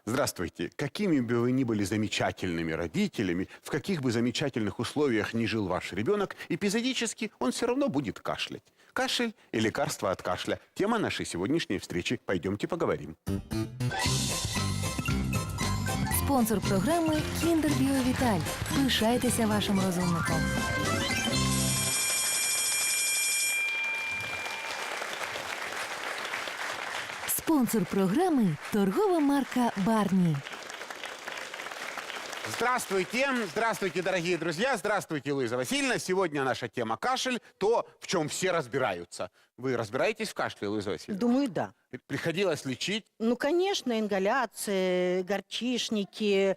Здравствуйте. Какими бы вы ни были замечательными родителями, в каких бы замечательных условиях ни жил ваш ребенок, эпизодически он все равно будет кашлять. Кашель и лекарства от кашля. Тема нашей сегодняшней встречи. Пойдемте поговорим. Спонсор програми «Кіндер Біовіталь». Пишайтеся вашим розумником. Спонсор програми – торгова марка «Барні». Здравствуйте, здравствуйте, дорогие друзья, здравствуйте, Луиза Васильевна. Сегодня наша тема кашель, то, в чем все разбираются. Вы разбираетесь в кашле, Луиза Васильевна? Думаю, да. Приходилось лечить? Ну, конечно, ингаляции, горчишники,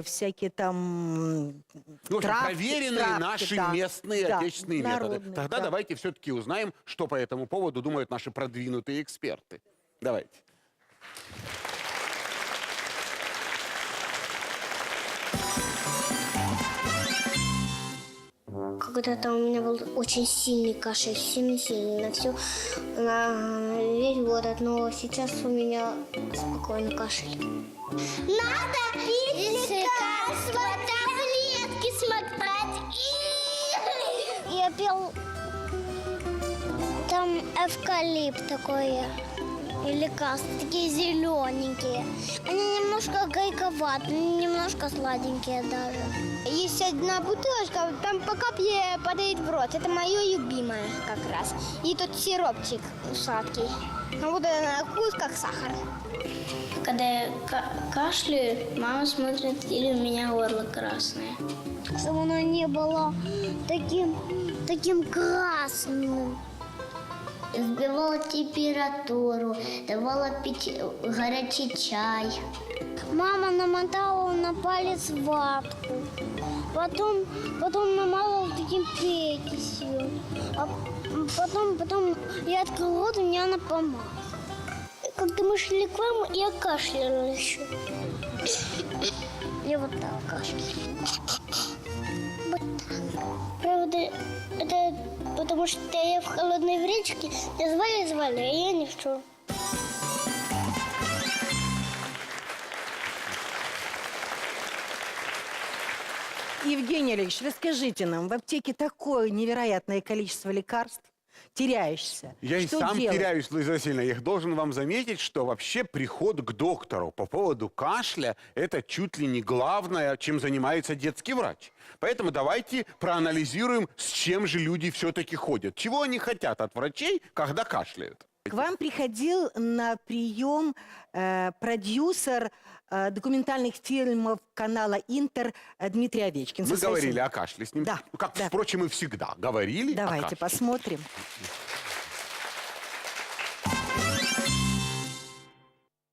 всякие там В общем, травки, проверенные наши да, местные да, отечественные методы. народные, Тогда да. давайте все-таки узнаем, что по этому поводу думают наши продвинутые эксперты. Давайте. Когда-то у меня был очень сильный кашель, сильный-сильный, на весь город, но сейчас у меня спокойный кашель. Надо пить лекарства, таблетки смотреть. Я пил там эвкалипт такой. И лекарства такие зелененькие. Они немножко горьковатые, немножко сладенькие даже. Есть одна бутылочка, там по капле падает в рот. Это мое любимое как раз. И тут сиропчик сладкий. Ну вот на вкус как сахар. Когда я кашляю, мама смотрит, или у меня горло красное. Чтобы оно не было таким красным. Сбивала температуру, давала пить горячий чай. Мама намотала на палец ватку, потом намазала таким перекисью, а потом я открыла рот, и мне она помазала. Когда мы шли к вам, я кашляла еще. Я вот так кашляла. Вот так. Правда, это потому что я в холодной речке, звали, а я ничего. Евгений Олегович, расскажите нам, в аптеке такое невероятное количество лекарств, теряешься. Я и Что сам делать? теряюсь, Луиза Васильевна. Я должен вам заметить, что вообще приход к доктору по поводу кашля – это чуть ли не главное, чем занимается детский врач. Поэтому давайте проанализируем, с чем же люди все-таки ходят. Чего они хотят от врачей, когда кашляют. К вам приходил на прием продюсер документальных фильмов канала «Интер» Дмитрий Овечкин. Мы говорили о кашле с ним. Да, Ну, как, да. впрочем, и всегда говорили о Давайте кашле. посмотрим.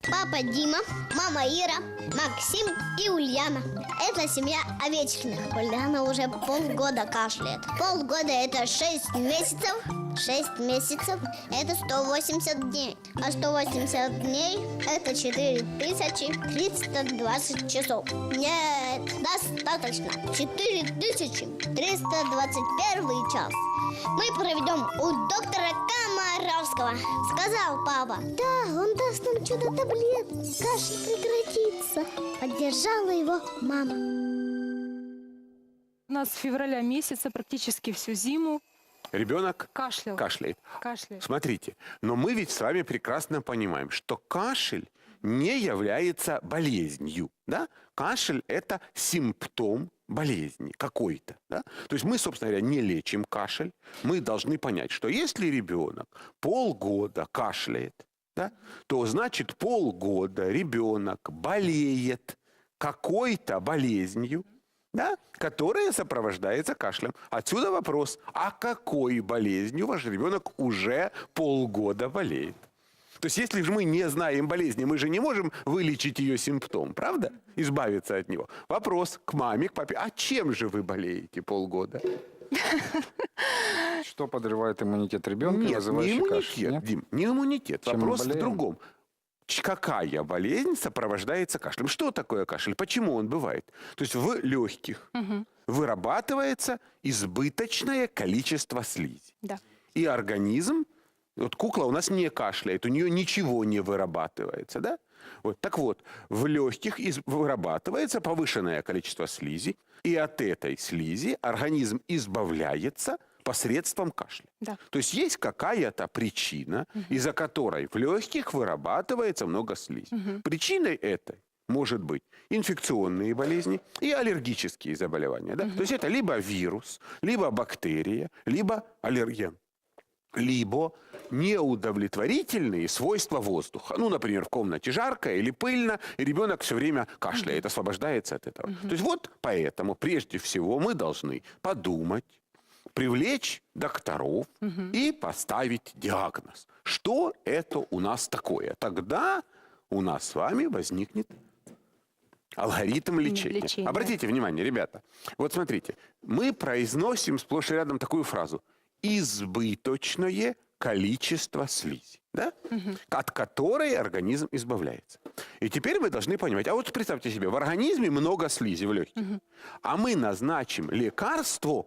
Папа Дима, мама Ира, Максим и Ульяна. Это семья Овечкиных. Ульяна уже полгода кашляет. Полгода – это 6 месяцев. 6 месяцев – это 180 дней. А 180 дней – это 4320 часов. Нет, достаточно. 4321 час. Мы проведем у доктора Комаровского, сказал папа. Да, он даст нам чудо-таблет. Кашель прекратится. Поддержала его мама. У нас с февраля месяца практически всю зиму Ребенок кашлял. кашляет. Кашляет. Смотрите, но мы ведь с вами прекрасно понимаем, что кашель не является болезнью. Да? Кашель – это симптом болезни какой-то. Да? То есть мы, собственно говоря, не лечим кашель. Мы должны понять, что если ребенок полгода кашляет, да, то значит полгода ребенок болеет какой-то болезнью, да, которая сопровождается кашлем. Отсюда вопрос, а какой болезнью ваш ребенок уже полгода болеет? То есть, если же мы не знаем болезни, мы же не можем вылечить ее симптом, правда? Избавиться от него. Вопрос к маме, к папе. А чем же вы болеете полгода? Что подрывает иммунитет ребенка, Нет, не вызывающий иммунитет, кашель? Нет? Дим, не иммунитет. Чем мы Вопрос в болеем? другом. Какая болезнь сопровождается кашлем? Что такое кашель? Почему он бывает? То есть в легких вырабатывается избыточное количество слизи. Да. И организм, вот кукла у нас не кашляет, у нее ничего не вырабатывается, да? Вот. Так вот, в легких вырабатывается повышенное количество слизи, и от этой слизи организм избавляется посредством кашля. Да. То есть есть какая-то причина, из-за которой в легких вырабатывается много слизи. Причиной этой может быть инфекционные болезни и аллергические заболевания. Да? То есть это либо вирус, либо бактерия, либо аллерген, либо неудовлетворительные свойства воздуха. Ну, например, в комнате жарко или пыльно, и ребенок все время кашляет, освобождается от этого. То есть вот поэтому прежде всего мы должны подумать, привлечь докторов и поставить диагноз. Что это у нас такое? Тогда у нас с вами возникнет алгоритм лечения. Лечение. Обратите внимание, ребята. Вот смотрите, мы произносим сплошь и рядом такую фразу. Избыточное количество слизи, да? От которой организм избавляется. И теперь вы должны понимать, а вот представьте себе, в организме много слизи в легких, а мы назначим лекарство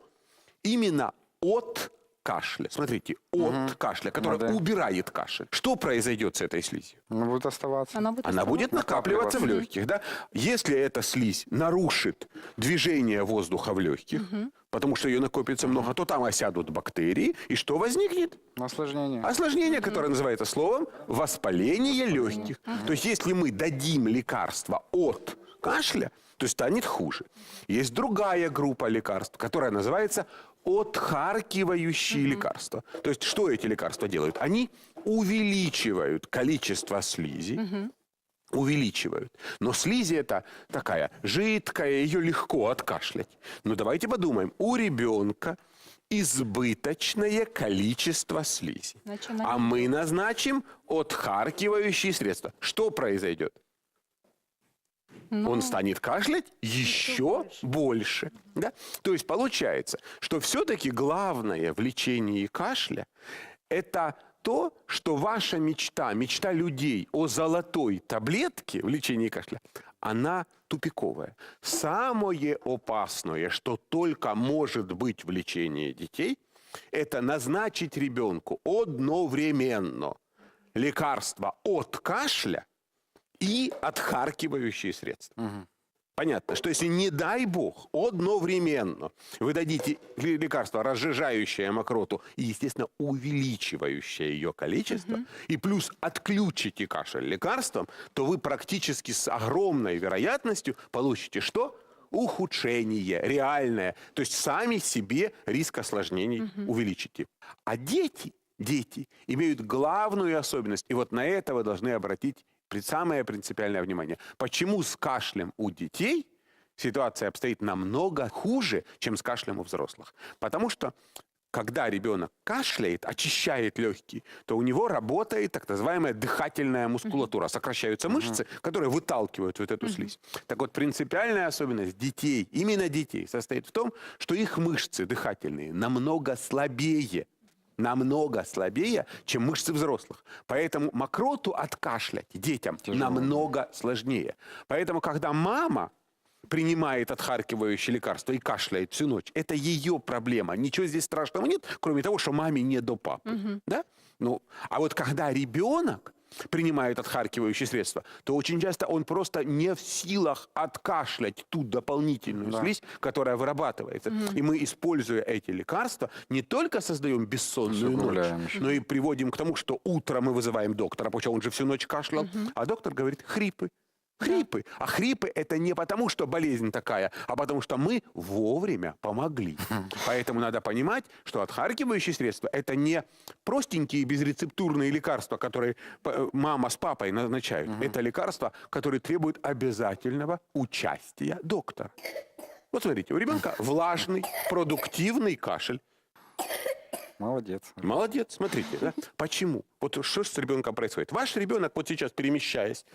именно от кашля. Смотрите, от кашля, которое Ну да. убирает кашель. Что произойдет с этой слизью? Она будет оставаться. Она будет, Она будет накапливаться в Накапливаться. легких, да? Если эта слизь нарушит движение воздуха в легких, потому что ее накопится много, то там осядут бактерии, и что возникнет? Осложнение. Осложнение, которое называется словом воспаление легких. То есть, если мы дадим лекарство от кашля, то станет хуже. Есть другая группа лекарств, которая называется отхаркивающие лекарства. То есть, что эти лекарства делают? Они увеличивают количество слизи, увеличивают. Но слизи это такая жидкая, ее легко откашлять. Но давайте подумаем, у ребенка избыточное количество слизи. Начинаем. А мы назначим отхаркивающие средства. Что произойдет? Он станет кашлять еще больше. Да? То есть получается, что все-таки главное в лечении кашля – это то, что ваша мечта, мечта людей о золотой таблетке в лечении кашля, она тупиковая. Самое опасное, что только может быть в лечении детей, это назначить ребенку одновременно лекарство от кашля и отхаркивающие средства. Понятно, что если, не дай бог, одновременно вы дадите лекарство, разжижающее мокроту и, естественно, увеличивающее ее количество, и плюс отключите кашель лекарством, то вы практически с огромной вероятностью получите что? Ухудшение реальное. То есть сами себе риск осложнений увеличите. А дети имеют главную особенность, и вот на это вы должны обратить самое принципиальное внимание. Почему с кашлем у детей ситуация обстоит намного хуже, чем с кашлем у взрослых? Потому что, когда ребенок кашляет, очищает легкие, то у него работает так называемая дыхательная мускулатура. Сокращаются мышцы, которые выталкивают вот эту слизь. Так вот, принципиальная особенность детей, именно детей, состоит в том, что их мышцы дыхательные намного слабее, чем мышцы взрослых. Поэтому мокроту откашлять детям намного сложнее. Поэтому, когда мама принимает отхаркивающее лекарство и кашляет всю ночь, это ее проблема. Ничего здесь страшного нет, кроме того, что маме не до папы. Да? Ну, а вот когда ребенок принимает отхаркивающие средства, то очень часто он просто не в силах откашлять ту дополнительную слизь, которая вырабатывается. И мы, используя эти лекарства, не только создаем бессонную ночь, но и приводим к тому, что утром мы вызываем доктора, потому что он же всю ночь кашлял, а доктор говорит хрипы. Хрипы. А хрипы это не потому, что болезнь такая, а потому что мы вовремя помогли. Поэтому надо понимать, что отхаркивающие средства это не простенькие безрецептурные лекарства, которые мама с папой назначают. Это лекарства, которые требуют обязательного участия доктора. Вот смотрите, у ребенка влажный, продуктивный кашель. Молодец. Молодец, смотрите. Да? Почему? Вот что с ребенком происходит? Ваш ребенок вот сейчас, перемещаясь,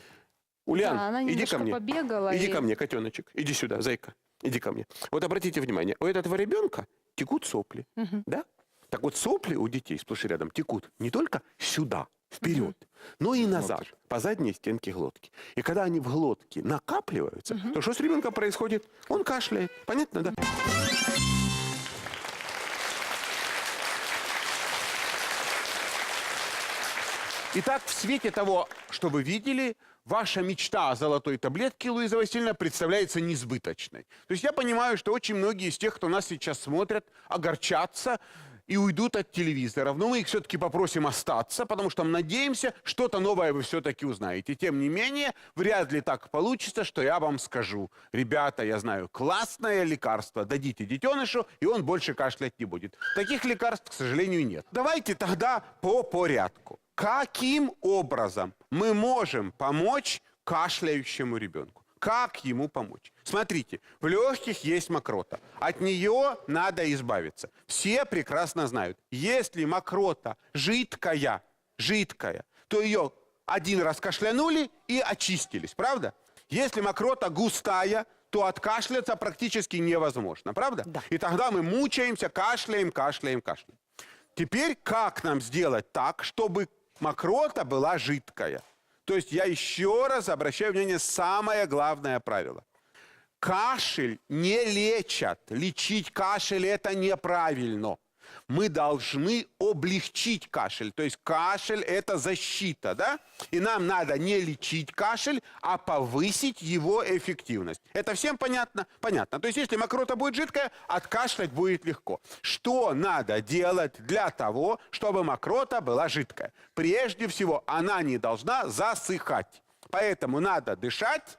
Ульян, Да, она иди ко немножко мне. побегала Иди и- ко мне, котеночек. Иди сюда, зайка. Иди ко мне. Вот обратите внимание, у этого ребенка текут сопли. Да? Так вот, сопли у детей сплошь и рядом текут не только сюда, вперед, но и назад, по задней стенке глотки. И когда они в глотке накапливаются, то что с ребенком происходит? Он кашляет. Понятно, да? Итак, в свете того, что вы видели, ваша мечта о золотой таблетке, Луиза Васильевна, представляется несбыточной. То есть я понимаю, что очень многие из тех, кто нас сейчас смотрят, огорчатся и уйдут от телевизоров. Но мы их все-таки попросим остаться, потому что мы надеемся, что-то новое вы все-таки узнаете. Тем не менее, вряд ли так получится, что я вам скажу. Ребята, я знаю, классное лекарство. Дадите детенышу, и он больше кашлять не будет. Таких лекарств, к сожалению, нет. Давайте тогда по порядку. Каким образом мы можем помочь кашляющему ребенку? Как ему помочь? Смотрите, в легких есть мокрота. От нее надо избавиться. Все прекрасно знают, если мокрота жидкая, то ее один раз кашлянули и очистились, правда? Если мокрота густая, то откашляться практически невозможно, правда? Да. И тогда мы мучаемся, кашляем. Теперь как нам сделать так, чтобы мокрота была жидкая? То есть я еще раз обращаю внимание, самое главное правило. Кашель не лечат. Лечить кашель – это неправильно. Мы должны облегчить кашель. То есть кашель – это защита, да? И нам надо не лечить кашель, а повысить его эффективность. Это всем понятно? Понятно. То есть если мокрота будет жидкая, откашлять будет легко. Что надо делать для того, чтобы мокрота была жидкая? Прежде всего, она не должна засыхать. Поэтому надо дышать.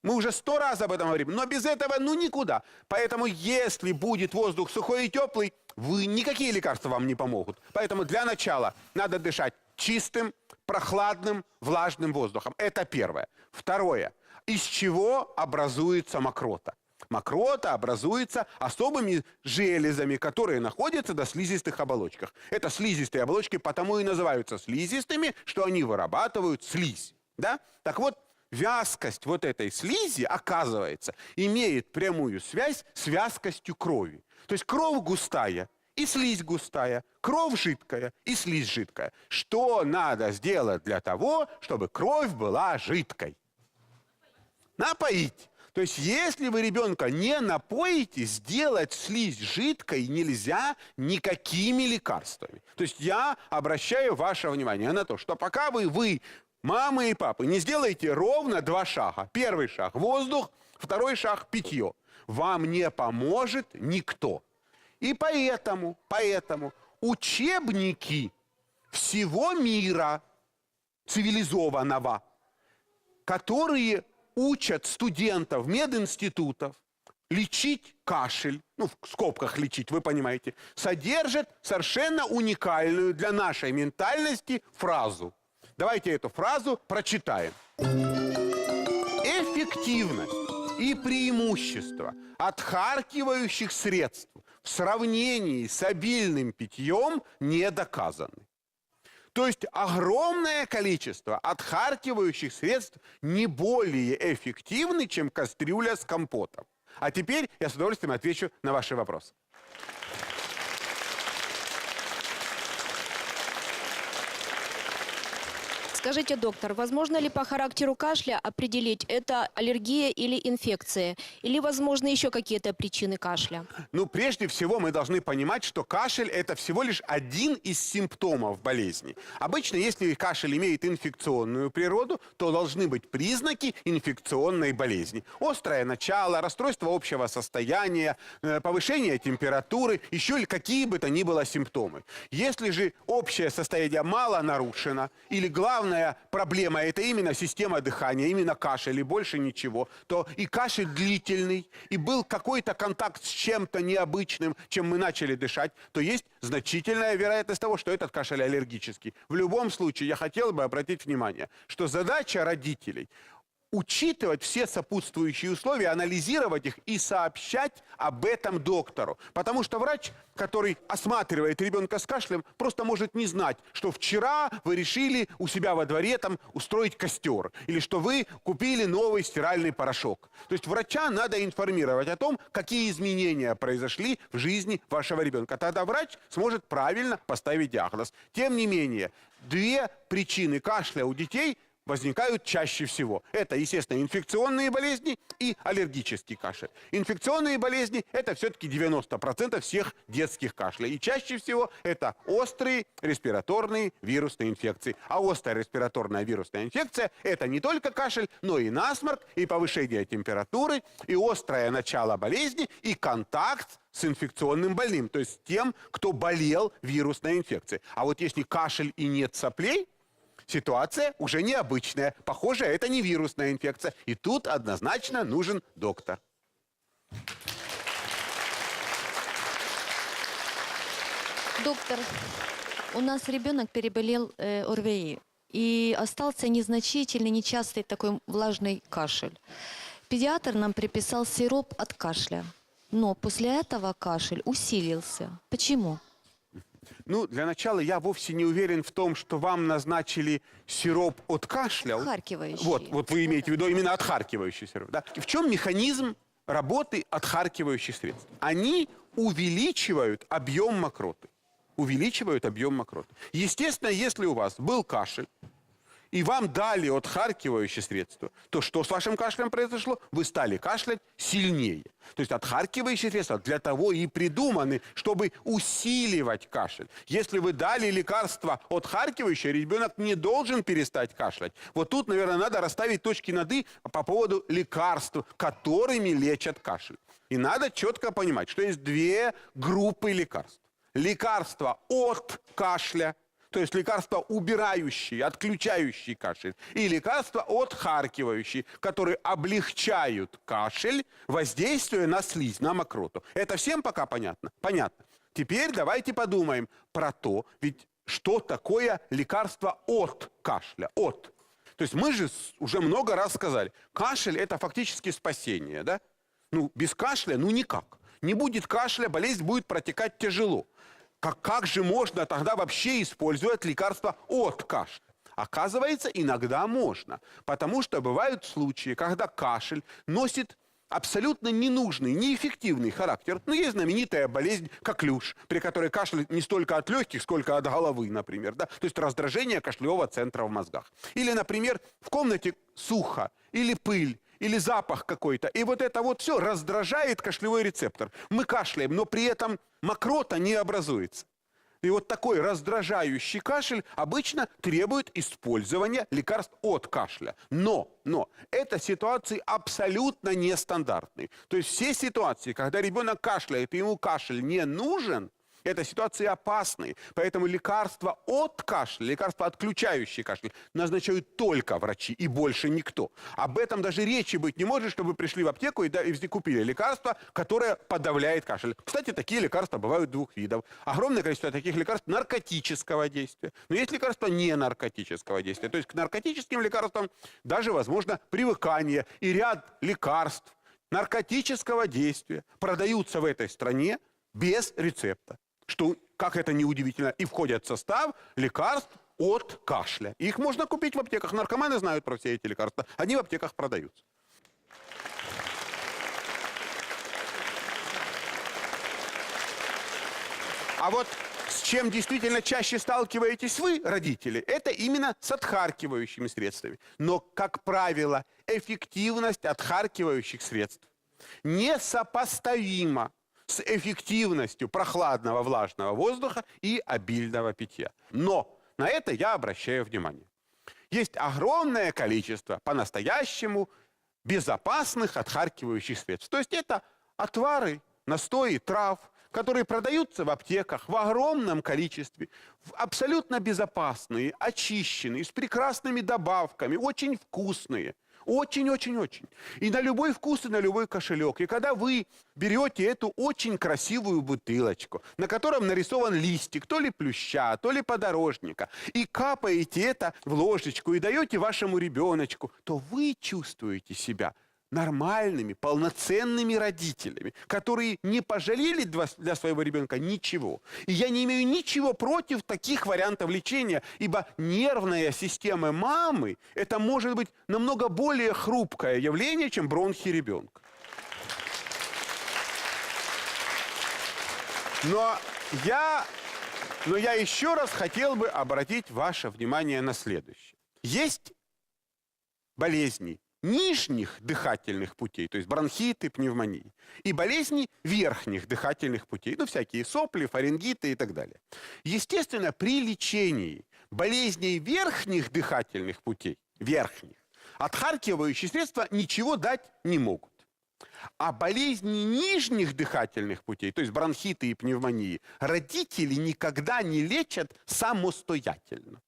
Мы уже 100 раз об этом говорим, но без этого никуда. Поэтому если будет воздух сухой и теплый, никакие лекарства вам не помогут. Поэтому для начала надо дышать чистым, прохладным, влажным воздухом. Это первое. Второе. Из чего образуется мокрота? Мокрота образуется особыми железами, которые находятся на слизистых оболочках. Это слизистые оболочки потому и называются слизистыми, что они вырабатывают слизь. Да? Так вот, вязкость вот этой слизи, оказывается, имеет прямую связь с вязкостью крови. То есть кровь густая и слизь густая, кровь жидкая и слизь жидкая. Что надо сделать для того, чтобы кровь была жидкой? Напоить. То есть если вы ребенка не напоите, сделать слизь жидкой нельзя никакими лекарствами. То есть я обращаю ваше внимание на то, что пока вы мамы и папы, не сделайте ровно 2 шага. Первый шаг – воздух, второй шаг – питье. Вам не поможет никто. И поэтому учебники всего мира цивилизованного, которые учат студентов мединститутов лечить кашель, в скобках лечить, вы понимаете, содержат совершенно уникальную для нашей ментальности фразу. Давайте эту фразу прочитаем. Эффективность и преимущество отхаркивающих средств в сравнении с обильным питьем не доказаны. То есть огромное количество отхаркивающих средств не более эффективны, чем кастрюля с компотом. А теперь я с удовольствием отвечу на ваши вопросы. Скажите, доктор, возможно ли по характеру кашля определить, это аллергия или инфекция? Или, возможно, еще какие-то причины кашля? Прежде всего мы должны понимать, что кашель – это всего лишь один из симптомов болезни. Обычно, если кашель имеет инфекционную природу, то должны быть признаки инфекционной болезни. Острое начало, расстройство общего состояния, повышение температуры, еще какие бы то ни было симптомы. Если же общее состояние мало нарушено, или главное, проблема – это именно система дыхания, именно кашель и больше ничего, то и кашель длительный, и был какой-то контакт с чем-то необычным, чем мы начали дышать, то есть значительная вероятность того, что этот кашель аллергический. В любом случае, я хотел бы обратить внимание, что задача родителей учитывать все сопутствующие условия, анализировать их и сообщать об этом доктору. Потому что врач, который осматривает ребенка с кашлем, просто может не знать, что вчера вы решили у себя во дворе там устроить костер, или что вы купили новый стиральный порошок. То есть врача надо информировать о том, какие изменения произошли в жизни вашего ребенка. Тогда врач сможет правильно поставить диагноз. Тем не менее, две причины кашля у детей возникают чаще всего. Это, естественно, инфекционные болезни и аллергический кашель. Инфекционные болезни – это все-таки 90% всех детских кашлей. И чаще всего это острые респираторные вирусные инфекции. А острая респираторная вирусная инфекция – это не только кашель, но и насморк, и повышение температуры, и острое начало болезни, и контакт с инфекционным больным, то есть тем, кто болел вирусной инфекцией. А вот если кашель и нет соплей, ситуация уже необычная. Похоже, это не вирусная инфекция. И тут однозначно нужен доктор. Доктор, у нас ребенок переболел ОРВИ и остался незначительный, нечастый такой влажный кашель. Педиатр нам приписал сироп от кашля, но после этого кашель усилился. Почему? Ну, для начала я вовсе не уверен в том, что вам назначили сироп от кашля. Отхаркивающий. Вот вы имеете в виду именно отхаркивающий сироп. Да? В чем механизм работы отхаркивающих средств? Они увеличивают объем мокроты. Увеличивают объем мокроты. Естественно, если у вас был кашель, и вам дали отхаркивающее средство, то что с вашим кашлем произошло? Вы стали кашлять сильнее. То есть отхаркивающие средства для того и придуманы, чтобы усиливать кашель. Если вы дали лекарство отхаркивающее, ребенок не должен перестать кашлять. Вот тут, наверное, надо расставить точки над «и» по поводу лекарств, которыми лечат кашель. И надо четко понимать, что есть две группы лекарств. Лекарства от кашля, то есть лекарства убирающие, отключающие кашель, и лекарства отхаркивающие, которые облегчают кашель, воздействуя на слизь, на мокроту. Это всем пока понятно? Понятно. Теперь давайте подумаем про то, ведь что такое лекарство от кашля, от. То есть мы же уже много раз сказали, кашель – это фактически спасение, да? Ну, без кашля, ну никак. Не будет кашля, болезнь будет протекать тяжело. Как же можно тогда вообще использовать лекарства от кашля? Оказывается, иногда можно. Потому что бывают случаи, когда кашель носит абсолютно ненужный, неэффективный характер. Ну, есть знаменитая болезнь коклюш, при которой кашель не столько от легких, сколько от головы, например. Да? То есть раздражение кашлевого центра в мозгах. Или, например, в комнате сухо, или пыль, или запах какой-то. И вот это вот все раздражает кашлевой рецептор. Мы кашляем, но при этом мокрота не образуется. И вот такой раздражающий кашель обычно требует использования лекарств от кашля. Но это ситуации абсолютно нестандартные. То есть все ситуации, когда ребенок кашляет, и ему кашель не нужен, это ситуации опасные. Поэтому лекарства от кашля, лекарства, отключающие кашель, назначают только врачи и больше никто. Об этом даже речи быть не может, чтобы пришли в аптеку и купили лекарство, которое подавляет кашель. Кстати, такие лекарства бывают двух видов. Огромное количество таких лекарств наркотического действия. Но есть лекарства не наркотического действия. То есть к наркотическим лекарствам даже возможно привыкание. И ряд лекарств наркотического действия продаются в этой стране без рецепта. Что, как это ни удивительно, и входят в состав лекарств от кашля. Их можно купить в аптеках. Наркоманы знают про все эти лекарства. Они в аптеках продаются. А вот с чем действительно чаще сталкиваетесь вы, родители, это именно с отхаркивающими средствами. Но, как правило, эффективность отхаркивающих средств несопоставима с эффективностью прохладного влажного воздуха и обильного питья. Но на это я обращаю внимание. Есть огромное количество по-настоящему безопасных отхаркивающих средств. То есть это отвары, настои трав, которые продаются в аптеках в огромном количестве, абсолютно безопасные, очищенные, с прекрасными добавками, очень вкусные. Очень-очень-очень. И на любой вкус, и на любой кошелек. И когда вы берете эту очень красивую бутылочку, на котором нарисован листик, то ли плюща, то ли подорожника, и капаете это в ложечку и даете вашему ребеночку, то вы чувствуете себя нормальными, полноценными родителями, которые не пожалели для своего ребенка ничего. И я не имею ничего против таких вариантов лечения, ибо нервная система мамы – это может быть намного более хрупкое явление, чем бронхи ребенка. Но я еще раз хотел бы обратить ваше внимание на следующее. Есть болезни нижних дыхательных путей, то есть бронхиты, пневмонии, и болезни верхних дыхательных путей, ну, всякие сопли, фарингиты и так далее. Естественно, при лечении болезней верхних дыхательных путей, отхаркивающие средства ничего дать не могут. А болезни нижних дыхательных путей, то есть бронхиты и пневмонии, родители никогда не лечат самостоятельно.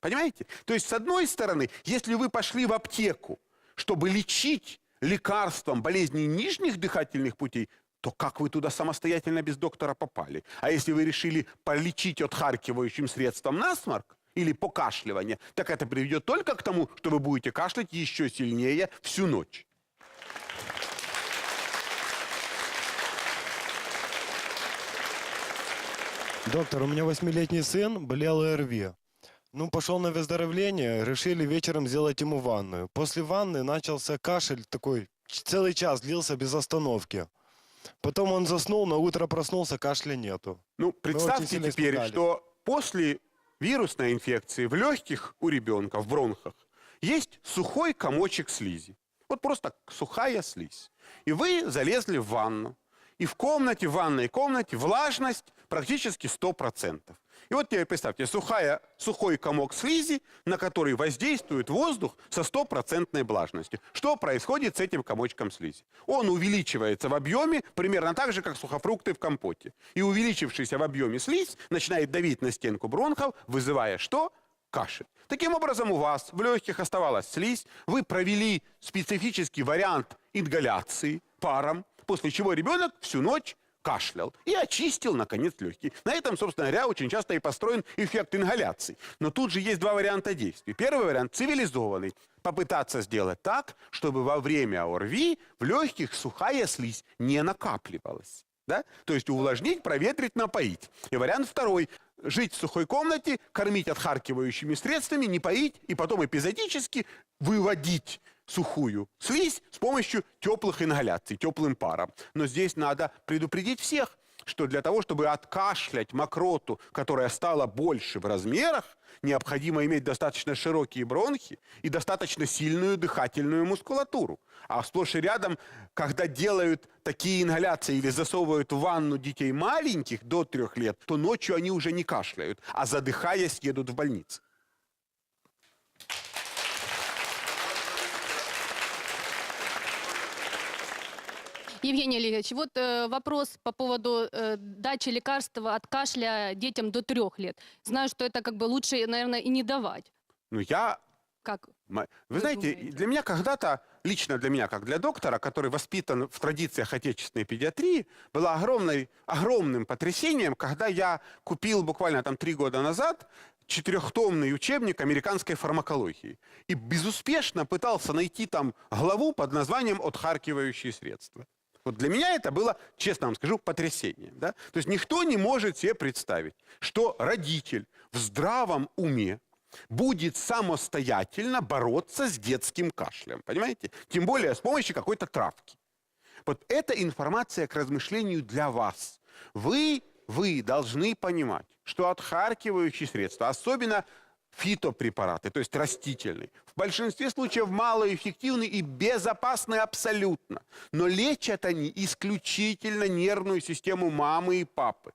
Понимаете? То есть, с одной стороны, если вы пошли в аптеку, чтобы лечить лекарством болезни нижних дыхательных путей, то как вы туда самостоятельно без доктора попали? А если вы решили полечить отхаркивающим средством насморк или покашливание, так это приведет только к тому, что вы будете кашлять еще сильнее всю ночь. Доктор, у меня 8-летний сын болел ОРВИ. Ну, пошел на выздоровление, решили вечером сделать ему ванную. После ванны начался кашель такой, целый час длился без остановки. Потом он заснул, на утро проснулся, кашля нету. Ну, очень представьте сильно теперь, испугались. что после вирусной инфекции в легких у ребенка, в бронхах, есть сухой комочек слизи. Вот просто сухая слизь. И вы залезли в ванну. И в ванной комнате влажность практически 100%. И вот теперь представьте, сухой комок слизи, на который воздействует воздух со 100% влажностью. Что происходит с этим комочком слизи? Он увеличивается в объеме примерно так же, как сухофрукты в компоте. И увеличившийся в объеме слизь начинает давить на стенку бронхов, вызывая что? Кашель. Таким образом, у вас в легких оставалась слизь, вы провели специфический вариант ингаляции паром, после чего ребенок всю ночь кашлял и очистил, наконец, легкие. На этом, собственно говоря, очень часто и построен эффект ингаляции. Но тут же есть два варианта действий. Первый вариант цивилизованный. Попытаться сделать так, чтобы во время ОРВИ в легких сухая слизь не накапливалась. Да? То есть увлажнить, проветрить, напоить. И вариант второй. Жить в сухой комнате, кормить отхаркивающими средствами, не поить и потом эпизодически выводить сухую слизь с помощью теплых ингаляций, теплым паром. Но здесь надо предупредить всех, что для того, чтобы откашлять мокроту, которая стала больше в размерах, необходимо иметь достаточно широкие бронхи и достаточно сильную дыхательную мускулатуру. А сплошь и рядом, когда делают такие ингаляции или засовывают в ванну детей маленьких до 3 лет, то ночью они уже не кашляют, а задыхаясь едут в больницу. Евгений Олегович, вот вопрос по поводу дачи лекарства от кашля детям до 3 лет. Знаю, что это как бы лучше, наверное, и не давать. Ну, Как? Вы знаете, думаете? для меня когда-то, лично для меня, как для доктора, который воспитан в традициях отечественной педиатрии, было огромным потрясением, когда я купил буквально 3 года назад 4-томный учебник американской фармакологии. И безуспешно пытался найти там главу под названием «Отхаркивающие средства». Вот для меня это было, честно вам скажу, потрясение. Да? То есть никто не может себе представить, что родитель в здравом уме будет самостоятельно бороться с детским кашлем. Понимаете? Тем более с помощью какой-то травки. Вот эта информация к размышлению для вас. Вы должны понимать, что отхаркивающие средства, особенно фитопрепараты, то есть растительные, в большинстве случаев малоэффективны и безопасны абсолютно. Но лечат они исключительно нервную систему мамы и папы.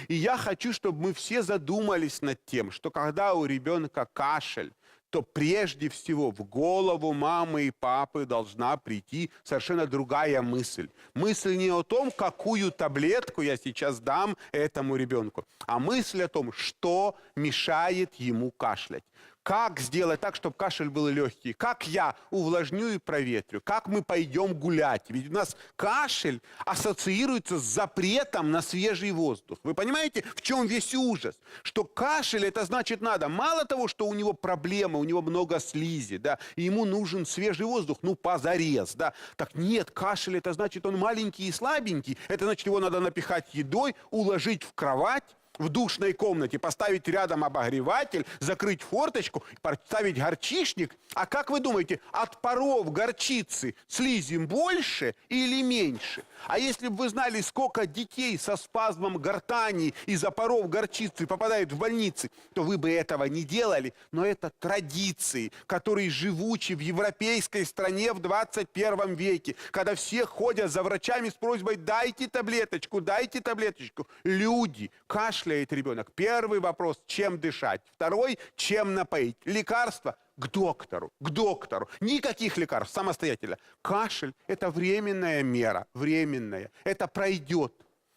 И я хочу, чтобы мы все задумались над тем, что когда у ребенка кашель, то прежде всего в голову мамы и папы должна прийти совершенно другая мысль. Мысль не о том, какую таблетку я сейчас дам этому ребенку, а мысль о том, что мешает ему кашлять. как сделать так, чтобы кашель был легкий, как я увлажню и проветрю, как мы пойдем гулять. Ведь у нас кашель ассоциируется с запретом на свежий воздух. Вы понимаете, в чем весь ужас? Что кашель, это значит надо, мало того, что у него проблемы, у него много слизи, да, и ему нужен свежий воздух, ну, позарез, да. Так нет, кашель, это значит, он маленький и слабенький, это значит, его надо напихать едой, уложить в кровать, в душной комнате, поставить рядом обогреватель, закрыть форточку, поставить горчишник. А как вы думаете, от паров горчицы слизи больше или меньше? А если бы вы знали, сколько детей со спазмом гортани из-за паров горчицы попадают в больницы, то вы бы этого не делали. Но это традиции, которые живучи в европейской стране в 21 веке, когда все ходят за врачами с просьбой «дайте таблеточку, дайте таблеточку». Люди, кашляет ребенок. Первый вопрос – чем дышать? Второй – чем напоить? Лекарства – к доктору, к доктору. Никаких лекарств самостоятельно. Кашель – это временная мера, временная. Это пройдет,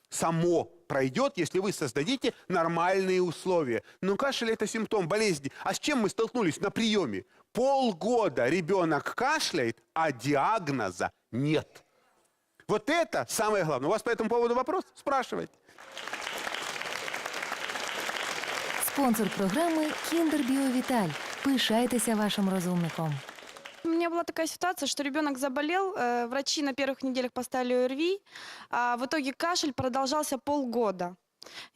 само пройдет, если вы создадите нормальные условия. Но кашель – это симптом болезни. А с чем мы столкнулись на приеме? Полгода ребенок кашляет, а диагноза нет. Вот это самое главное. У вас по этому поводу вопрос? Спрашивайте. Спонсор програми Kinder BioVital. Пишайтеся вашим розумником. У меня была такая ситуация, что ребенок заболел, врачи на первых неделях поставили ОРВИ, а в итоге кашель продолжался полгода.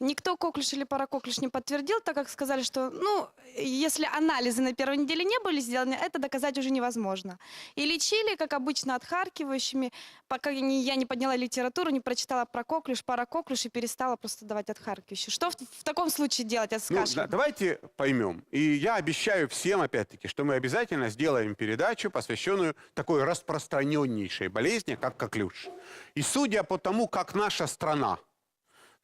Никто коклюш или паракоклюш не подтвердил, так как сказали, что, ну, если анализы на первой неделе не были сделаны, это доказать уже невозможно. И лечили, как обычно, отхаркивающими, пока я не подняла литературу, не прочитала про коклюш, паракоклюш и перестала просто давать отхаркивающие. Что в таком случае делать с кашлем? Давайте поймем. И я обещаю всем, опять-таки, что мы обязательно сделаем передачу, посвященную такой распространеннейшей болезни, как коклюш. И судя по тому, как наша страна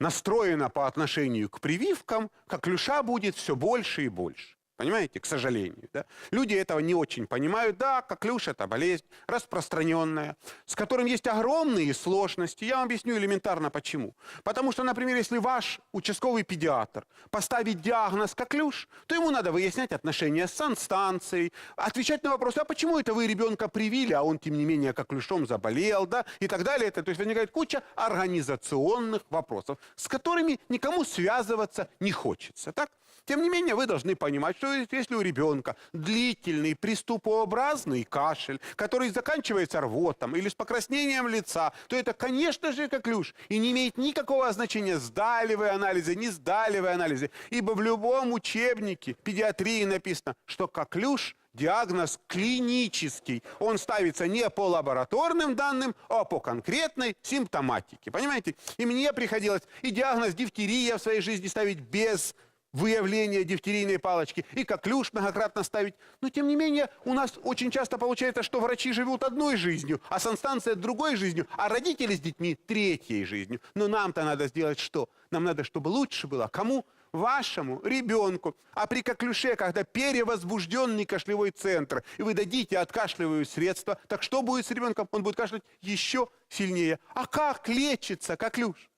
настроена по отношению к прививкам, коклюша будет все больше и больше. Понимаете, к сожалению. Да? Люди этого не очень понимают. Да, коклюш – это болезнь распространенная, с которым есть огромные сложности. Я вам объясню элементарно почему. Потому что, например, если ваш участковый педиатр поставит диагноз коклюш, то ему надо выяснять отношения с санстанцией, отвечать на вопросы, а почему это вы ребенка привили, а он, тем не менее, коклюшом заболел, да, и так далее. То есть возникает куча организационных вопросов, с которыми никому связываться не хочется. Так? Тем не менее, вы должны понимать, что если у ребенка длительный приступообразный кашель, который заканчивается рвотом или с покраснением лица, то это, конечно же, коклюш. И не имеет никакого значения, сдали вы анализы, не сдали вы анализы. Ибо в любом учебнике педиатрии написано, что коклюш – диагноз клинический. Он ставится не по лабораторным данным, а по конкретной симптоматике. Понимаете? И мне приходилось и диагноз дифтерия в своей жизни ставить без выявление дифтерийной палочки, и коклюш многократно ставить. Но, тем не менее, у нас очень часто получается, что врачи живут одной жизнью, а санстанция другой жизнью, а родители с детьми третьей жизнью. Но нам-то надо сделать что? Нам надо, чтобы лучше было. Кому? Вашему ребенку. А при коклюше, когда перевозбужденный кашлевой центр, и вы дадите откашливающие средства, так что будет с ребенком? Он будет кашлять еще сильнее. А как лечится коклюш?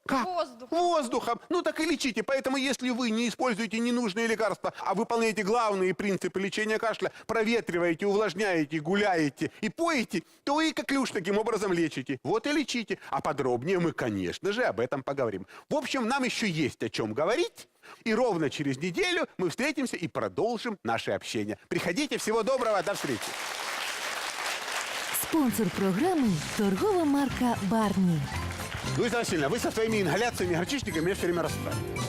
Как? Воздухом. Ну так и лечите. Поэтому если вы не используете ненужные лекарства, а выполняете главные принципы лечения кашля, проветриваете, увлажняете, гуляете и поете, то вы и коклюш таким образом лечите. Вот и лечите. А подробнее мы, конечно же, об этом поговорим. В общем, нам еще есть о чем говорить. И ровно через неделю мы встретимся и продолжим наше общение. Приходите. Всего доброго. До встречи. Спонсор програми торгова марка Барні. Луиза Васильевна, вы со своими ингаляциями, горчичниками меня все время расстраиваете.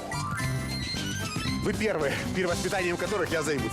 Вы первые, перевоспитанием которых я займусь.